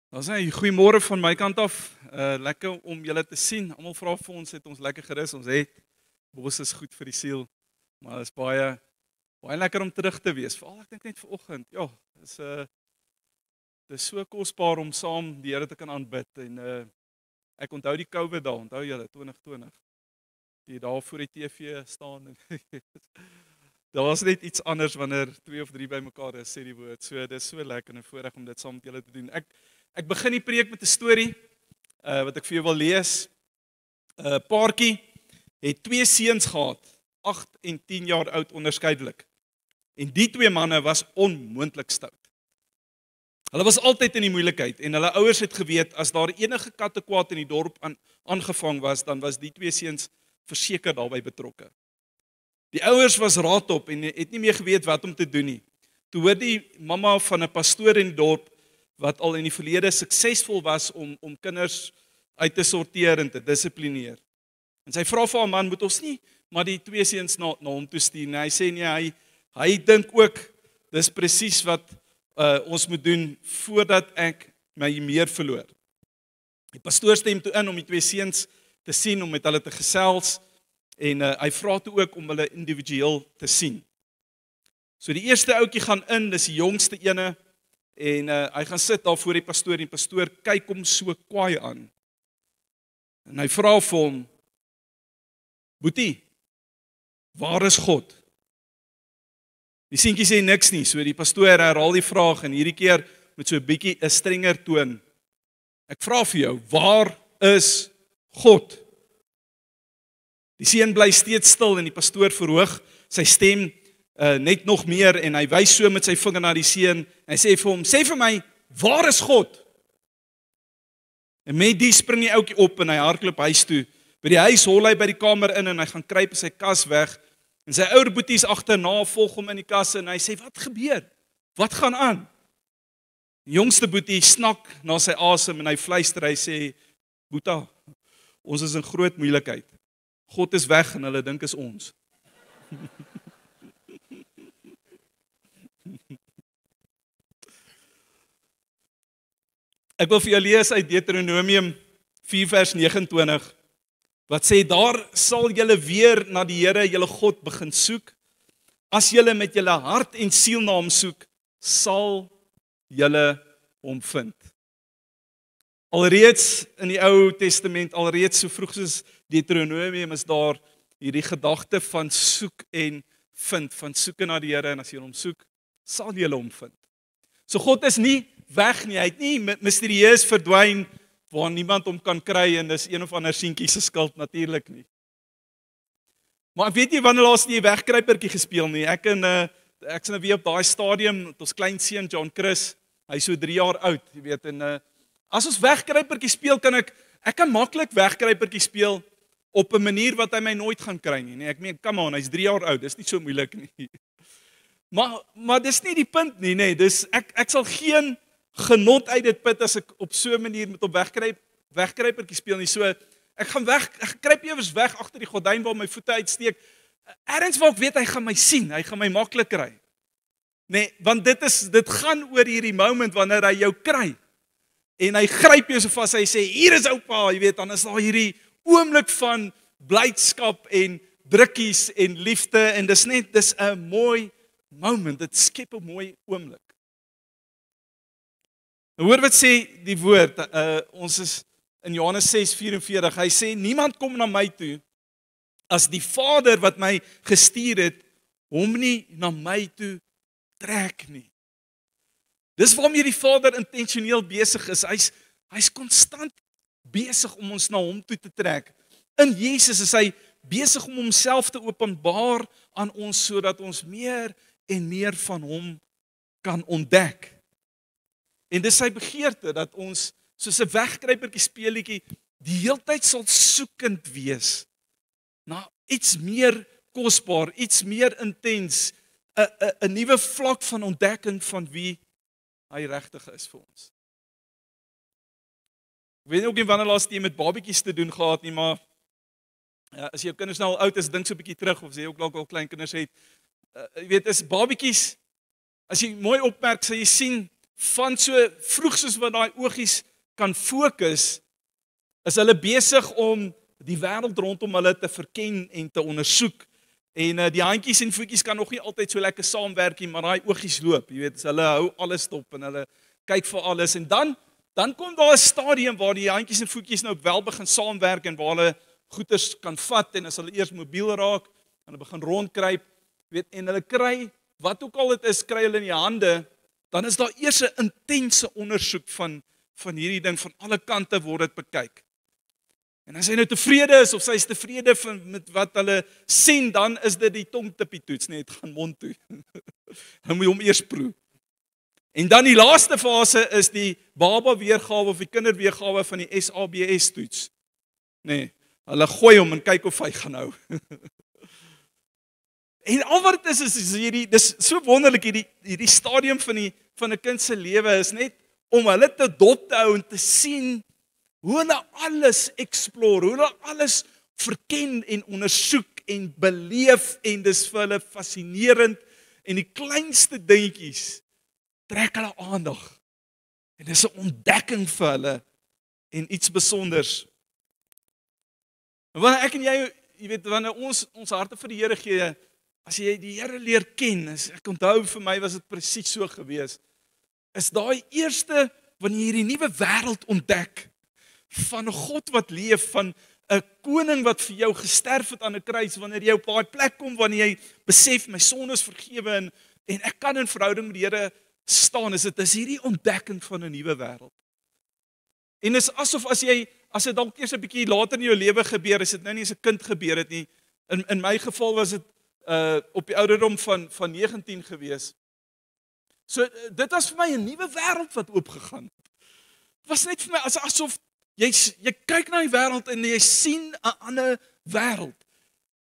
Dan sê goeiemôre van my kant af. Lekker om julle te sien. Almal vra vir ons, het ons lekker gerus. Ons het bos is goed vir die siel. Maar dit is baie lekker om terug te wees. Veral ek dink net vanoggend. Ja, dis so kosbaar om saam die Here te kan aanbid en ek onthou die COVID dae, onthou julle 2020. Die daar voor die TV staan en daar was net iets anders wanneer 2 of 3 bymekaar is, sê die woord. So dis so lekker en 'n voorreg om dit saam met julle te doen. Ek begin die preek met 'n storie wat ek vir jou wil lees. 'n Paartjie het 2 seuns gehad, 8 en 10 jaar oud onderskeidelik. En die 2 manne was onmoontlik stout. Hulle was altyd in die moeilikheid en hulle ouers het geweet as daar enige kattekwaad in die dorp aangevang was, dan was die 2 seuns verseker daarbey betrokke. Die ouers was raadop en het nie meer geweet wat om te doen nie. Toe hoor die mamma van 'n pastoor in die dorp wat al in die verlede suksesvol was om kinders uit te sorteer en te dissiplineer. En sy vra vir haar man, moet ons nie maar die 2 seuns na hom toe stuur nie. Hy sê nee, hy dink ook dis presies wat ons moet doen voordat ek my meer verloor. Die pastoor stem toe in om die 2 seuns te sien, om met hulle te gesels en hy vra toe ook om hulle individueel te sien. So die eerste ouetjie gaan in, dis die jongste ene en hy gaan sit daar voor die pastoor en die pastoor kyk hom so kwaai aan. En hy vra vir hom: "Boetie, waar is God?" Die seentjie sê niks nie, so die pastoor herhaal die vraag en hierdie keer met so 'n bietjie 'n strenger toon. "Ek vra vir jou, waar is God?" Die seun bly steeds stil en die pastoor verhoog sy stem net nog meer en hy wys so met sy vinger na die seun en hy sê vir hom: "Sê vir my, waar is God?" En met die spring die ouetjie op en hy hardloop huis toe. By die huis hol hy by die kamer in en hy gaan kruip in sy kas weg. En sy ouer boeties agterna volg hom in die kas en hy sê: "Wat gebeur? Wat gaan aan?" Die jongste boetie snak na sy asem en hy fluister, hy sê: "Boeta, ons is in groot moeilikheid. God is weg en hulle dink is ons." Ek wil vir jou lees uit Deuteronomium 4 vers 29 wat sê: "Daar sal julle weer na die Here julle God begin soek. As julle met julle hart en siel na hom soek, sal julle hom vind." Alreeds in die Ou Testament, alreeds so vroeg soos Deuteronomium is daar hierdie gedagte van soek en vind, van soeke na die Here en as jy hom soek, sal jy hom vind. So God is nie weg nie, hy het nie misterieus verdwyn waar niemand hom kan kry en dis een of ander seentjie se skuld natuurlik nie. Maar ek weet nie wanneer laas jy wegkruipertjie gespeel nie. Ek sien nou weer op daai stadium met ons klein seun John Chris, hy's so 3 jaar oud, jy weet, en as ons wegkruipertjie speel kan ek kan maklik wegkruipertjie speel op 'n manier wat hy my nooit gaan kry nie. Ek meen, come on, hy's 3 jaar oud, dis nie so moeilik nie. Maar dis nie die punt nie, nee, dis ek sal geen genot uit dit put as ek op so 'n manier met hom wegkruipertjie speel nie. So ek kruip eers weg agter die gordyn waar my voete uitsteek. Ergens waar ek weet hy gaan my sien, hy gaan my maklik kry. Nee, want dit gaan oor hierdie moment wanneer hy jou kry. En hy gryp jou so vas, hy sê: "Hier is oupa," jy weet, dan is daar hierdie oomblik van blydskap en drukkies en liefde en dis 'n mooi moment, dit skep 'n mooi oomblik. Hoor wat sê die woord, ons is in Johannes 6:44, hy sê: "Niemand kom na my toe as die Vader wat my gestuur het hom nie na my toe trek nie." Dis waarmee die Vader intentioneel besig is. Hy's konstant besig om ons na hom toe te trek. In Jesus is hy besig om homself te openbaar aan ons sodat ons meer en meer van hom kan ontdek. En dis sy begeerte dat ons soos 'n wegkruipertjie speelietjie die heeltyd sal soekend wees na iets meer kosbaar, iets meer intens, 'n nuwe vlak van ontdekking van wie hy regtig is vir ons. Ek weet ook nie wanneer laas jy met babatjies te doen gehad nie, maar as jou kinders nou al oud is, dink so 'n bietjie terug of as jy ook dalk al klein kinders het, jy weet, is babatjies, as jy mooi opmerk, sal jy sien van so vroeg soos wat daai oogies kan fokus, is hulle besig om die wêreld rondom hulle te verken en te ondersoek. En die handjies en voetjies kan nog nie altyd so lekker saamwerk nie, maar daai oogies loop, jy weet, hulle hou alles dop en hulle kyk vir alles. En dan kom daar 'n stadium waar die handjies en voetjies nou wel begin saamwerk en waar hulle goeders kan vat en as hulle eers mobiel raak, en hulle begin rondkruip, weet, en hulle kry wat ook al dit is, kry hulle in die hande, dan is daar eers 'n intense ondersoek van hierdie ding, van alle kante word dit bekyk. En as hy nou tevrede is, of sy is tevrede met wat hulle sien, dan is dit die tongtippie toets, nee, dit gaan mond toe. Dan moet jy hom eers proe. En dan die laaste fase is die baba weergawe of die kinderweergawe van die SABS toets. Nee, hulle gooi hom en kyk of hy gaan hou. En al wat dit is hierdie, dis so wonderlik, hierdie stadium van 'n kind se lewe is net om hulle te dop te hou en te sien hoe hulle alles explore, hoe hulle alles verken en ondersoek en beleef, en dis vir hulle fascinerend, en die kleinste dingetjies trek hulle aandag. En dis 'n ontdekking vir hulle en iets besonders. En wanneer ek en jy weet, wanneer ons harte vir die Here gee, as jy die Here leer ken, ek onthou vir my was dit presies so gewees, is daai eerste wanneer jy hierdie nuwe wêreld ontdek van 'n God wat leef, van 'n koning wat vir jou gesterf het aan 'n kruis, wanneer jy op daai plek kom, wanneer jy besef my sonde is vergewe en ek kan in verhouding met die Here staan, is hierdie ontdekking van 'n nuwe wêreld. En is asof as dit dalk eers 'n bietjie later in jou lewe gebeur, is dit nou nie as 'n kind gebeur het nie. In my geval was dit op die ouderdom van 19 gewees. So dit was vir my 'n nuwe wêreld wat oopgegaan het. Dit was net vir my asof jy kyk na die wêreld en jy sien 'n ander wêreld.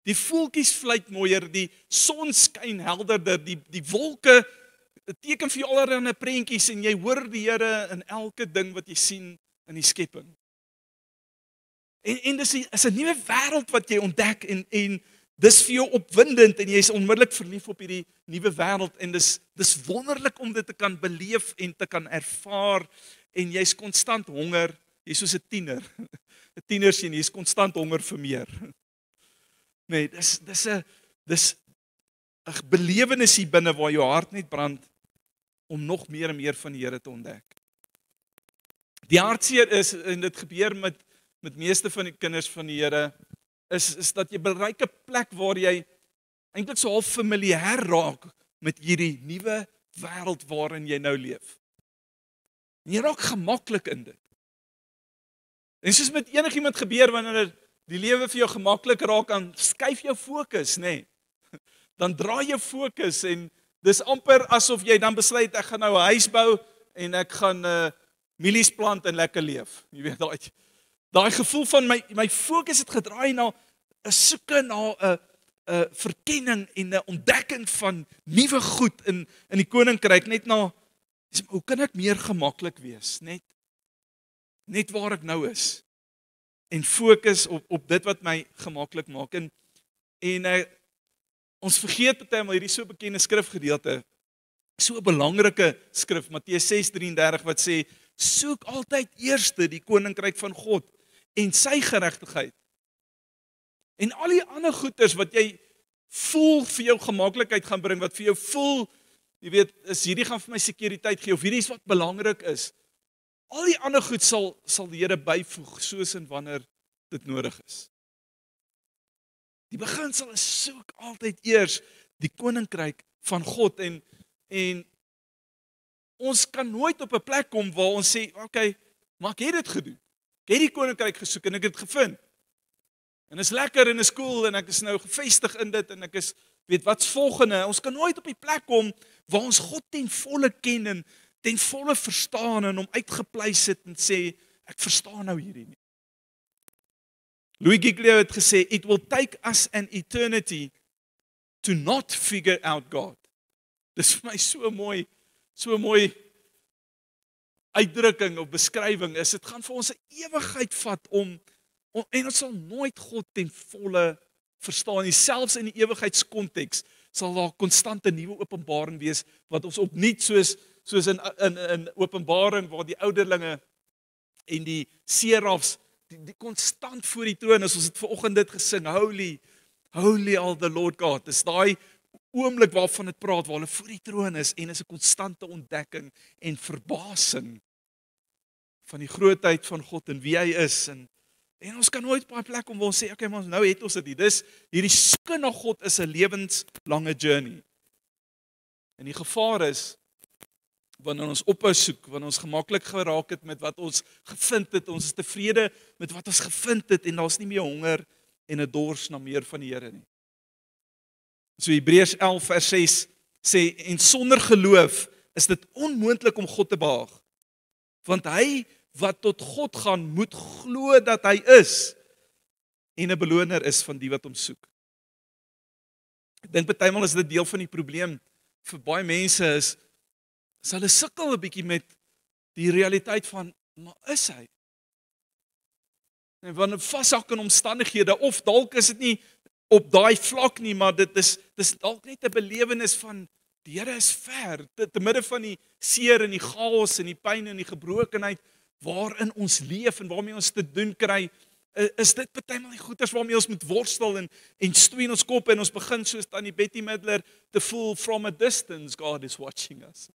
Die voeltjies fluit mooier, die son skyn helderder, die wolke teken vir jou allerlei prentjies en jy hoor die Here in elke ding wat jy sien in die skepping. En dis is 'n nuwe wêreld wat jy ontdek en dis vir jou opwindend en jy is onmiddellik verlief op hierdie nuwe wêreld en dis wonderlik om dit te kan beleef en te kan ervaar en jy's konstant honger, jy's soos 'n tiener. 'n Tiener sien jy's konstant honger vir meer. Nee, dis 'n belewenis hier binne waar jou hart net brand om nog meer en meer van die Here te ontdek. Die hartseer is, en dit gebeur met meeste van die kinders van die Here, is dat jy bereik 'n plek waar jy eintlik so half familier raak met hierdie nuwe wêreld waarin jy nou leef. En jy raak gemaklik in dit. En soos met enigiemand gebeur wanneer die lewe vir jou gemaklik raak, dan skuif jou fokus, nê. Nee. Dan draai jou fokus en dis amper asof jy dan besluit ek gaan nou 'n huis bou en ek gaan mielies plant en lekker leef. Jy weet daai gevoel van my fokus het gedraai na 'n soeke na 'n verkenning en 'n ontdekking van nuwe goed in die koninkryk, net na hoe kan ek meer gemaklik wees, net waar ek nou is en fokus op dit wat my gemaklik maak en ons vergeet partymal hierdie so bekende skrifgedeelte, so 'n belangrike skrif, Matteus 6:33 wat sê soek altyd eerste die koninkryk van God en sy geregtigheid. En al die ander goeders wat jy voel vir jou gemaklikheid gaan bring, wat vir jou voel, jy weet, is hierdie gaan vir my sekuriteit gee of hierdie is wat belangrik is. Al die ander goed sal die Here byvoeg soos en wanneer dit nodig is. Die beginsel is soek altyd eers die koninkryk van God en ons kan nooit op 'n plek kom waar ons sê, okay, maar ek het dit gedoen. Ek het die koninkryk gesoek en ek het dit gevind. En is lekker en is cool en ek is nou gevestig in dit en ek is, weet wat's volgende. Ons kan nooit op die plek kom waar ons God ten volle ken en ten volle verstaan en hom uitgepleis het en sê, ek verstaan nou hierdie nie. Louis Giglio het gesê, it will take us an eternity to not figure out God. Dis vir my so mooi uitdrukking of beskrywing is, dit gaan vir ons 'n ewigheid vat om en ons sal nooit God ten volle verstaan nie, selfs in die ewigheidskonteks sal daar konstante nuwe openbaring wees, wat ons opnuut soos soos in Openbaring waar die ouderlinge en die serafs die konstant voor die troon is. Ons het vanoggend dit gesing, holy, holy all the Lord God. Dis daai oomblik waarvan dit praat, waar hulle voor die troon is en is 'n konstante ontdekking en verbasing van die grootheid van God en wie hy is. En ons kan nooit op 'n plek kom waar ons sê, okay, maar nou het ons dit nie. Hierdie soeke na God is 'n lewenslange journey. En die gevaar is, wanneer ons ophou soek, wanneer ons gemaklik geraak het met wat ons gevind het, ons is tevrede met wat ons gevind het, en daar's nie meer honger en 'n dors na meer van die Here nie. So Hebreërs 11 vers 6 sê, en sonder geloof is dit onmoontlik om God te behaag. Want hy wat tot God gaan, moet glo dat hy is en 'n beloner is van die wat hom soek. Ek dink partymal is dit deel van die probleem vir baie mense is hulle sukkel 'n bietjie met die realiteit van, maar is hy? En wanneer vashak in omstandighede, of dalk is dit nie op daai vlak nie, maar dis dalk net 'n belewenis van die Here is ver, te midde van die seer en die chaos en die pyn en die gebrokenheid waarin ons leef en waarmee ons te doen kry, is dit partymal die goeters waarmee ons moet worstel en stoei in ons kop en ons begin soos Tannie Betty Midler te voel, from a distance God is watching us.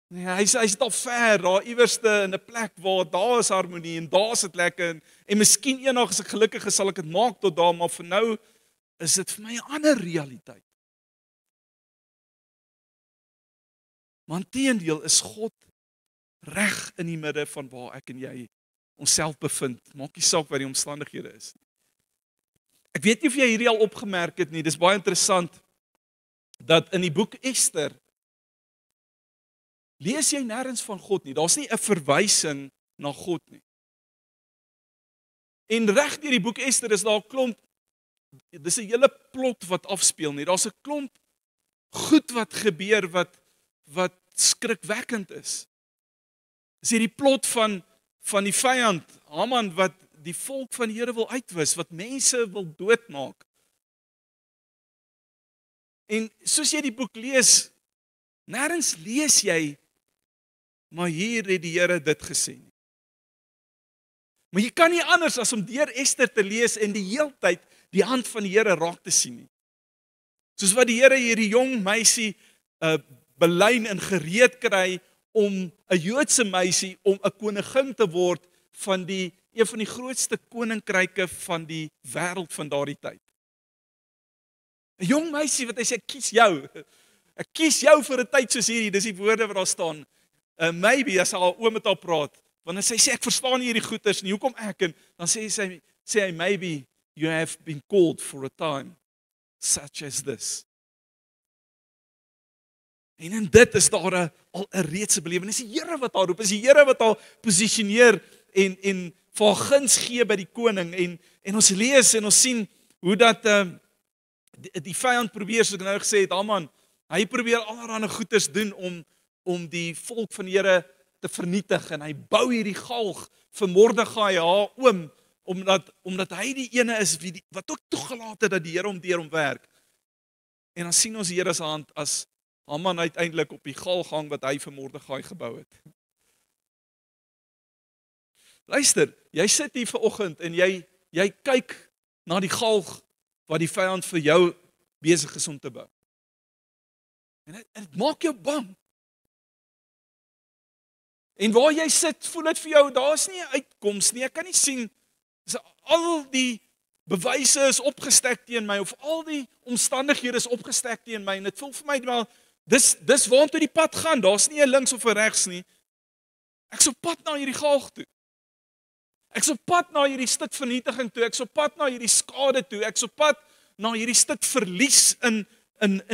Nee, hy's al ver, daar iewerste in 'n plek waar daar is harmonie en daar is dit lekker en miskien eendag as ek gelukkig is sal ek dit maak tot daar, maar vir nou is dit vir my 'n ander realiteit. Maar inteendeel is God reg in die midde van waar ek en jy onsself bevind. Maak nie saak wat die omstandighede is. Ek weet nie of jy hierdie al opgemerk het nie, dis baie interessant dat in die boek Ester lees jy nêrens van God nie. Daar's nie 'n verwysing na God nie. En reg deur die boek Ester is daar 'n klomp, dis 'n hele plot wat afspeel nie. Daar's 'n klomp goed wat gebeur wat skrikwekkend is. Dis hierdie plot van die vyand, Haman, wat die volk van die Here wil uitwis, wat mense wil doodmaak. En soos jy die boek lees, nêrens lees jy, maar hier het die Here dit gesê nie. Maar jy kan nie anders as om deur Ester te lees en die heeltyd die hand van die Here raak te sien nie. Soos wat die Here hierdie jong meisie belyn en gereed kry om 'n Joodse meisie om 'n koningin te word van een van die grootste koninkryke van die wêreld van daardie tyd. 'n Jong meisie wat hy sê, ek kies jou. Ek kies jou vir 'n tyd soos hierdie. Dis die woorde wat daar staan. Maybe as haar oom met haar praat, wanneer sy sê ek verstaan nie hierdie goeters nie, hoekom ek? En dan sê hy maybe you have been called for a time such as this. En in dit is daar al 'n reedse belewenis. Dis die Here wat haar roep, is die Here wat haar posisioneer en vir haar guns gee by die koning. En ons lees en ons sien hoe dat die vyand probeer, soos ek nou gesê het, Haman, hy probeer allerlei goeders doen om die volk van die Here te vernietig, en hy bou hierdie galg vir Mordegai, haar oom, omdat hy die ene is wat ook toegelaat het dat die Here hom deur hom werk. En dan sien ons die Here se hand as Haman uiteindelik op die galg hang wat hy vir Mordegai gebou het. Luister, jy sit hier vanoggend en jy kyk na die galg wat die vyand vir jou besig is om te bou. En dit maak jou bang. En waar jy sit, voel dit vir jou, daar's nie 'n uitkoms nie. Ek kan nie sien, al die bewyse is opgestek teen my, of al die omstandighede is opgestek teen my, en dit voel vir my wel, dis waartoe die pad gaan, daar's nie 'n links of 'n regs nie. Ek's op pad na hierdie galg toe. Ek's op pad na hierdie stuk vernietiging toe, ek's op pad na hierdie skade toe, ek's op pad na hierdie stuk verlies in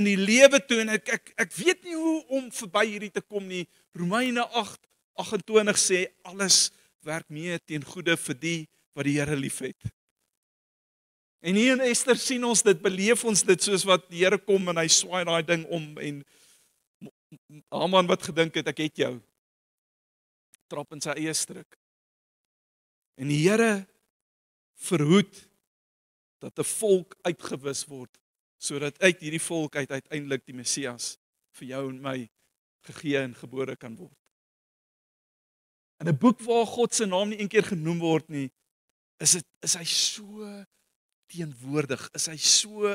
die lewe toe, en ek weet nie hoe om verby hierdie te kom nie. Romeine 8:28 sê, alles werk mee ten goeie vir die wat die Here liefhet. En hier in Ester sien ons dit, beleef ons dit, soos wat die Here kom en hy swaai daai ding om, en Haman wat gedink het, ek het jou, trap in sy eie struik. En die Here verhoed dat 'n volk uitgewis word, sodat uit hierdie volk uiteindelik die Messias vir jou en my gegee en gebore kan word. In 'n boek waar God se naam nie een keer genoem word nie, is hy so teenwoordig, is hy so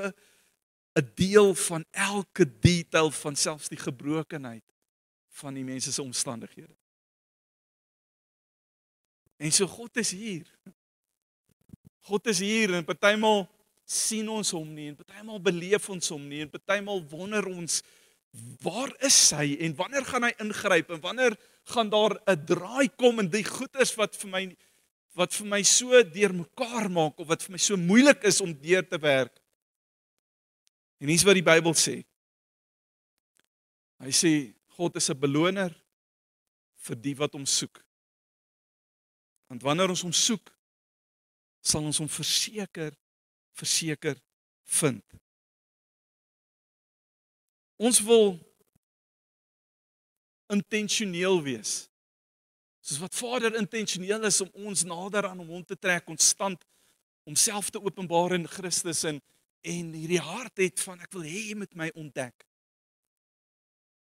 'n deel van elke detail van selfs die gebrokenheid van die mense se omstandighede. En so God is hier. God is hier en partymal sien ons hom nie en partymal beleef ons hom nie en partymal wonder ons waar is hy en wanneer gaan hy ingryp en wanneer gaan daar 'n draai kom in die goeders wat vir my so deurmekaar maak of wat vir my so moeilik is om deur te werk. En hier's wat die Bybel sê. Hy sê God is 'n beloner vir die wat hom soek. Want wanneer ons hom soek, sal ons hom verseker vind. Ons wil intentioneel wees. Soos wat Vader intentioneel is om ons nader aan hom te trek, konstant homself te openbaar in Christus en hierdie hart het van ek wil hê jy moet my ontdek.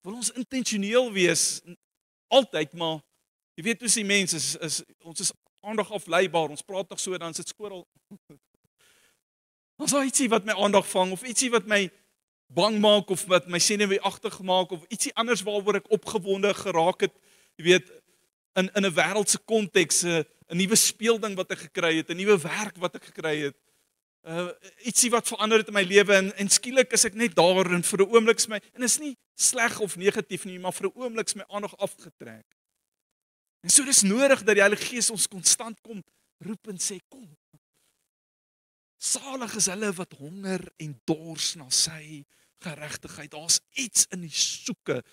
Wil ons intentioneel wees altyd, maar jy weet hoe die mense ons is aandag afleibaar. Ons praat tog so dan sit skoral. Ons het ietsie wat my aandag vang of ietsie wat my bang maak of wat my senuweeagtig maak of ietsie anders waaroor ek opgewonde geraak het, jy weet, in 'n wêreldse konteks, 'n nuwe speelding wat ek gekry het, 'n nuwe werk wat ek gekry het. Ietsie wat verander het in my lewe en skielik is ek net daar en vir 'n oomblik is my en is nie sleg of negatief nie, maar vir 'n oomblik is my aandag afgetrek. En so dis nodig dat die Heilige Gees ons konstant kom roep en sê kom. Salig is hulle wat honger en dors na sy geregtigheid. Daar's iets in die soeke,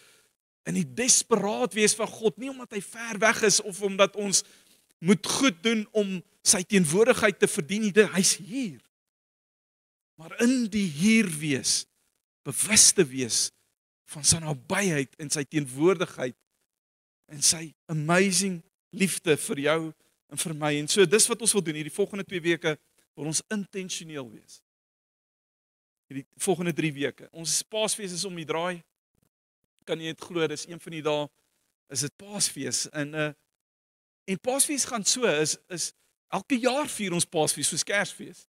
in die desperaat wees van God, nie omdat hy ver weg is of omdat ons moet goed doen om sy teenwoordigheid te verdien nie, hy's hier. Maar in die hier wees, bewus te wees van sy nabyheid en sy teenwoordigheid en sy amazing liefde vir jou en vir my. En so dis wat ons wil doen hierdie volgende 2 weke, wil ons intentioneel wees. Hierdie volgende 3 weke. Ons Paasfees is om die draai. Kan jy dit glo, dis een van die dae is dit Paasfees. En Paasfees gaan so is elke jaar vier ons Paasfees soos Kersfees.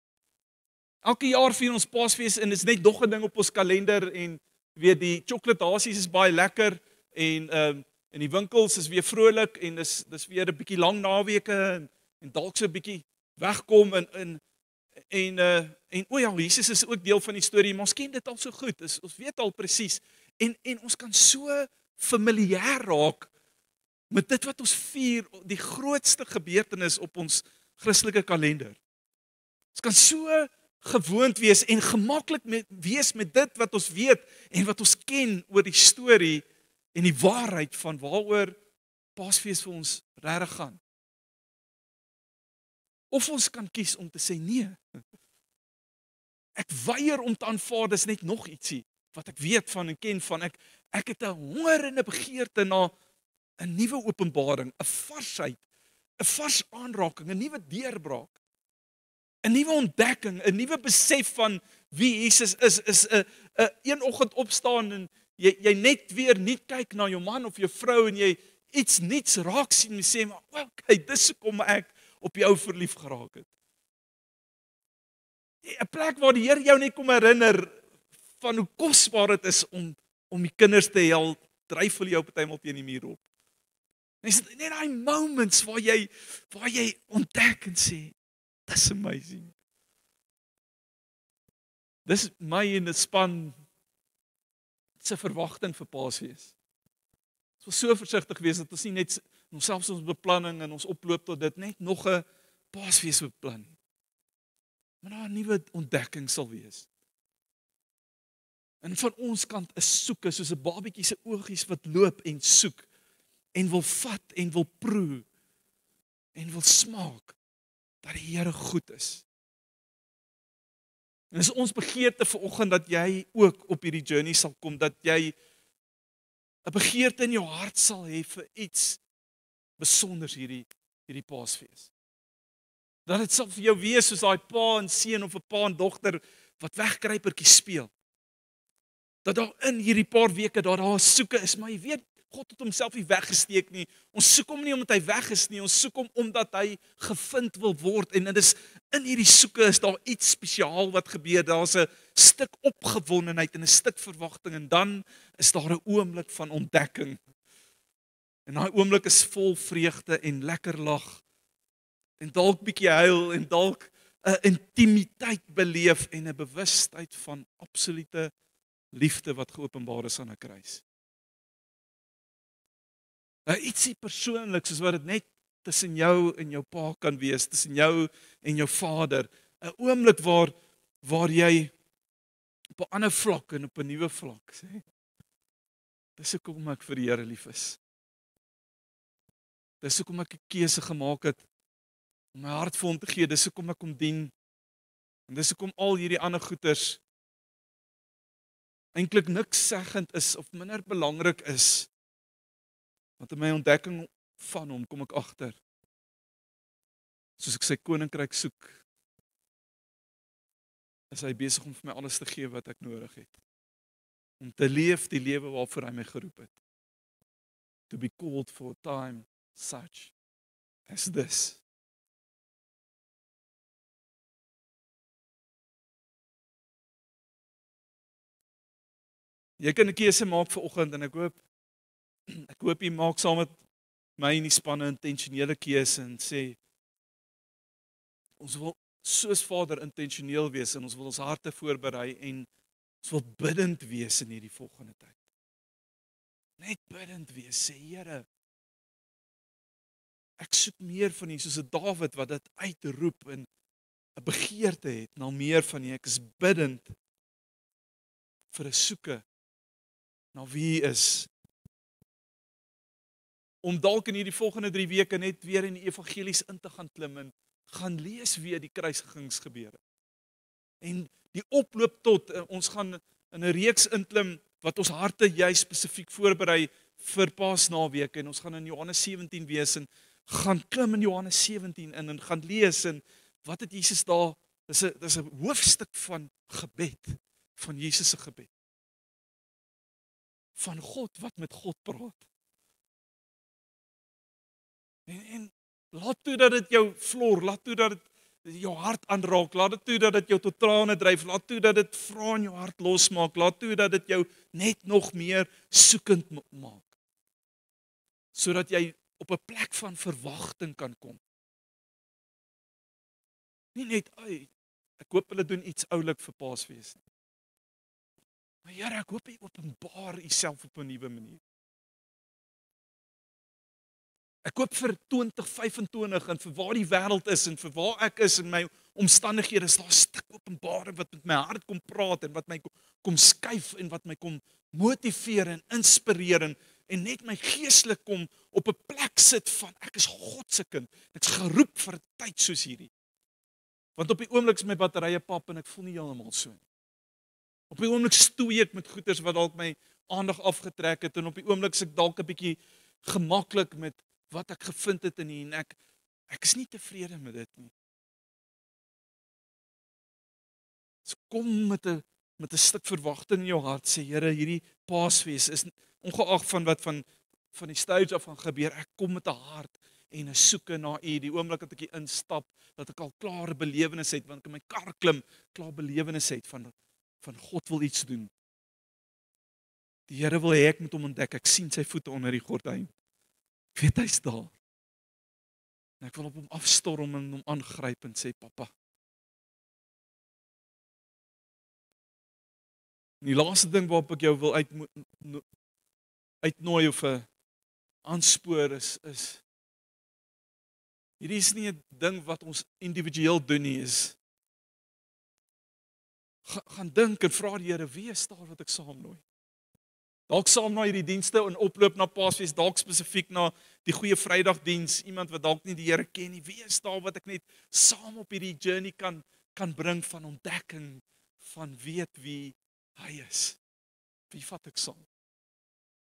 Elke jaar vier ons Paasfees en is net nog 'n ding op ons kalender en weet die chocolaatasies is baie lekker en die winkels is weer vrolik en dis weer 'n bietjie lang naweke en dalk so 'n bietjie wegkom en o ja, Jesus is ook deel van die storie, maar ons ken dit al so goed. Ons weet al presies en ons kan so familier raak met dit wat ons vier, die grootste gebeurtenis op ons Christelike kalender. Ons kan so gewoond wees en gemaklik wees met dit wat ons weet en wat ons ken oor die storie en die waarheid van waaroor Paasfees vir ons regtig gaan. Of ons kan kies om te sê nee. Ek weier om te aanvaar dis net nog ietsie wat ek weet van en ken van. Ek het 'n honger en 'n begeerte na 'n nuwe openbaring, 'n varsheid, 'n vars aanraking, 'n nuwe deurbraak. 'n Nuwe ontdekking, 'n nuwe besef van wie Jesus is 'n een oggend opstaan en jy net weer nie kyk na jou man of jou vrou en jy iets niets raak sien en sê maar okay, dis hoekom ek op jou verlief geraak het. 'n Plek waar die Here jou net kom herinner van hoe kosbaar dit is om die kinders te help, dryf hulle jou partymal teen die muur op. En dis net daai moments waar jy ontdek en sê that's amazing. Dis my en die span se verwagting vir Paasfees. Ons wil so versigtig wees dat ons nie net onsself ons beplanning en ons oploop tot dit net nog 'n Paasfees beplan nie. Maar daar 'n nuwe ontdekking sal wees. En van ons kant is soeke soos 'n babatjie se oogies wat loop en soek en wil vat en wil proe en wil smaak dat die Here goed is. En dis ons begeerte vanoggend dat jy ook op hierdie journey sal kom, dat jy 'n begeerte in jou hart sal hê vir iets besonders hierdie Paasfees. Dat dit sal vir jou wees soos daai pa en seun of 'n pa en dogter wat wegkruipertjies speel. Dat daar in hierdie paar weke daar 'n soeke is, maar jy weet God het homself nie weggesteek nie. Ons soek hom nie omdat hy weg is nie, ons soek hom omdat hy gevind wil word. En dit is in hierdie soeke is daar iets spesiaal wat gebeur. Daar's 'n stuk opgewondenheid en 'n stuk verwagting en dan is daar 'n oomblik van ontdekking. En daai oomblik is vol vreugde en lekker lag. En dalk bietjie huil en dalk 'n intimiteit beleef en 'n bewustheid van absolute liefde wat geopenbaar is aan 'n kruis. Ietsie persoonlik soos wat dit net tussen jou en jou pa kan wees, tussen jou en jou vader. 'n Oomblik waar jy op 'n ander vlak en op 'n nuwe vlak sê, dis hoekom ek vir die Here lief is. Dis hoekom ek 'n keuse gemaak het om my hart vir hom te gee, dis hoekom ek hom dien. En dis hoekom al hierdie ander goeters eintlik niks seggend is of minder belangrik is. Want in my ontdekking van hom kom ek agter. Soos ek sy koninkryk soek, is hy besig om vir my alles te gee wat ek nodig het. Om te leef die lewe waarvoor hy my geroep het. To be called for a time such as this. Jy kan 'n keuse maak vanoggend en ek hoop jy maak saam met my in die spanne intentionele keuse en sê ons wil soos Vader intentioneel wees en ons wil ons harte voorberei en ons wil bidend wees in hierdie volgende tyd. Net bidend wees, sê Here, ek soek meer van U soos 'n Dawid wat dit uitroep en 'n begeerte het na meer van U. Ek is bidend vir 'n soeke na wie U is. Om dalk in hierdie volgende 3 weke net weer in die evangelies in te gaan klim en gaan lees weer die kruisigingsgebeure. En die oploop tot ons gaan in 'n reeks inklim wat ons harte juis spesifiek voorberei vir Paasnaweek en ons gaan in Johannes 17 wees en gaan klim in Johannes 17 in en gaan lees en wat het Jesus daar, dis 'n hoofstuk van gebed, van Jesus se gebed. Van God wat met God praat. En laat toe dat dit jou vlor, laat toe dat dit jou hart aanraak, laat dit toe dat dit jou tot trane dryf, laat toe dat dit vrae in jou hart losmaak, laat toe dat dit jou net nog meer soekend maak. Sodat jy op 'n plek van verwagting kan kom. Nie net, ek hoop hulle doen iets oulik vir Paasfees nie. Maar Here, ek hoop jy openbaar Uself op 'n nuwe manier. Ek hoop vir 2025 en vir waar die wêreld is en vir waar ek is in my omstandighede, is daar 'n stuk openbaring wat met my hart kom praat en wat my kom skuif en wat my kom motiveer en inspireer en net my geestelik kom op 'n plek sit van ek is God se kind. Ek's geroep vir 'n tyd soos hierdie. Want op die oomblik is my batterye pap en ek voel nie heeltemal so nie. Op die oomblik stoei ek met goeders wat dalk my aandag afgetrek het en op die oomblik is ek dalk 'n bietjie gemaklik met wat ek gevind het in hier en ek is nie tevrede met dit nie. So kom met 'n stuk verwagting in jou hart, sê Here, hierdie Paasfees is ongeag van wat van die stage af gaan gebeur, ek kom met 'n hart en 'n soeke na U. Die oomblik dat ek hier instap, dat ek al klare belewenis het, want ek in my kar klim, klaar belewenis het van God wil iets doen. Die Here wil hê ek moet hom ontdek. Ek sien sy voete onder die gordyn. Ek weet hy's daar. En ek wil op hom afstorm en hom aangryp en sê, Papa. En die laaste ding waarop ek jou wil uitnooi of aanspoor is hierdie is nie 'n ding wat ons individueel doen nie, is gaan dink en vra die Here, wie is daar wat ek saamnooi? Dalk saam na hierdie dienste en oploop na Paasfees, dalk spesifiek na die Goeie Vrydagdiens, iemand wat dalk nie die Here ken nie. Wie is daar wat ek net saam op hierdie journey kan bring van ontdekking van weet wie hy is? Wie vat ek saam?